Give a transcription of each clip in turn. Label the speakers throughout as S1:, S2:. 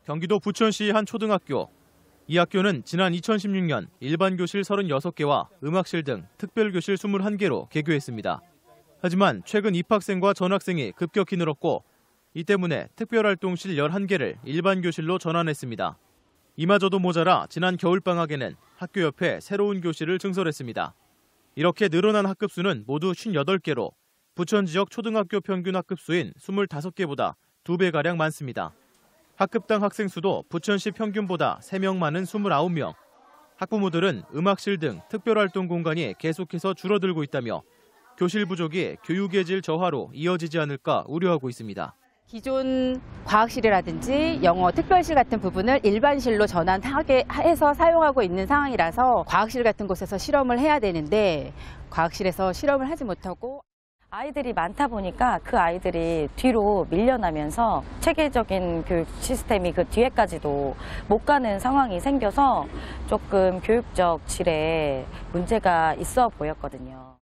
S1: 경기도 부천시의 한 초등학교. 이 학교는 지난 2016년 일반 교실 36개와 음악실 등 특별교실 21개로 개교했습니다. 하지만 최근 입학생과 전학생이 급격히 늘었고 이 때문에 특별활동실 11개를 일반 교실로 전환했습니다. 이마저도 모자라 지난 겨울방학에는 학교 옆에 새로운 교실을 증설했습니다. 이렇게 늘어난 학급수는 모두 58개로 부천 지역 초등학교 평균 학급수인 25개보다 2배가량 많습니다. 학급당 학생 수도 부천시 평균보다 3명 많은 29명. 학부모들은 음악실 등 특별활동 공간이 계속해서 줄어들고 있다며 교실 부족이 교육의 질 저하로 이어지지 않을까 우려하고 있습니다.
S2: 기존 과학실이라든지 영어 특별실 같은 부분을 일반실로 전환하게 해서 사용하고 있는 상황이라서 과학실 같은 곳에서 실험을 해야 되는데 과학실에서 실험을 하지 못하고
S3: 아이들이 많다 보니까 그 아이들이 뒤로 밀려나면서 체계적인 교육 시스템이 그 뒤에까지도 못 가는 상황이 생겨서 조금 교육적 질에 문제가 있어 보였거든요.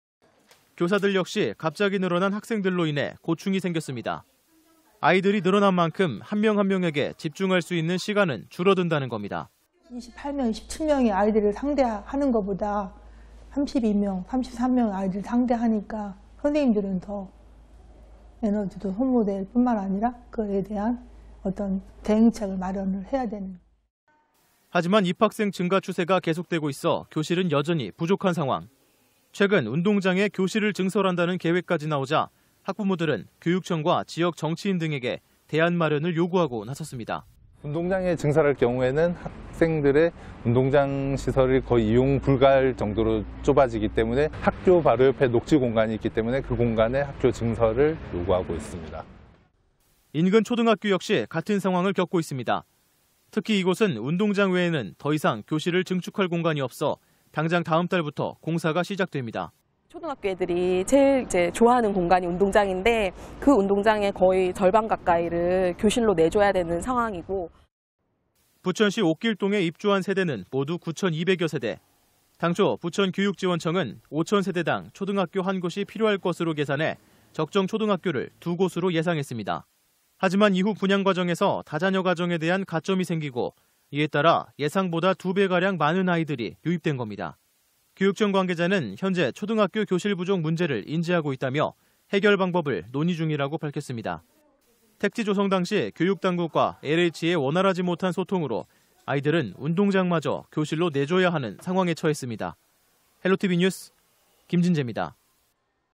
S1: 교사들 역시 갑자기 늘어난 학생들로 인해 고충이 생겼습니다. 아이들이 늘어난 만큼 한 명 한 명에게 집중할 수 있는 시간은 줄어든다는 겁니다.
S4: 28명, 27명의 아이들을 상대하는 것보다 32명, 33명의 아이들을 상대하니까 선생님들은 더 에너지도 소모될 뿐만 아니라 그에 대한 어떤 대응책을 마련을 해야 되는.
S1: 하지만 입학생 증가 추세가 계속되고 있어 교실은 여전히 부족한 상황. 최근 운동장에 교실을 증설한다는 계획까지 나오자 학부모들은 교육청과 지역 정치인 등에게 대안 마련을 요구하고 나섰습니다.
S5: 운동장에 증설할 경우에는 학생들의 운동장 시설이 거의 이용 불가할 정도로 좁아지기 때문에 학교 바로 옆에 녹지 공간이 있기 때문에 그 공간에 학교 증설을 요구하고 있습니다.
S1: 인근 초등학교 역시 같은 상황을 겪고 있습니다. 특히 이곳은 운동장 외에는 더 이상 교실을 증축할 공간이 없어 당장 다음 달부터 공사가 시작됩니다.
S6: 초등학교 애들이 제일 좋아하는 공간이 운동장인데 그 운동장의 거의 절반 가까이를 교실로 내줘야 되는 상황이고.
S1: 부천시 옥길동에 입주한 세대는 모두 9,200여 세대. 당초 부천교육지원청은 5,000세대당 초등학교 한 곳이 필요할 것으로 계산해 적정 초등학교를 2곳으로 예상했습니다. 하지만 이후 분양 과정에서 다자녀 가정에 대한 가점이 생기고 이에 따라 예상보다 2배가량 많은 아이들이 유입된 겁니다. 교육청 관계자는 현재 초등학교 교실 부족 문제를 인지하고 있다며 해결 방법을 논의 중이라고 밝혔습니다. 택지 조성 당시 교육당국과 LH의 원활하지 못한 소통으로 아이들은 운동장마저 교실로 내줘야 하는 상황에 처했습니다. 헬로티비 뉴스 김진재입니다.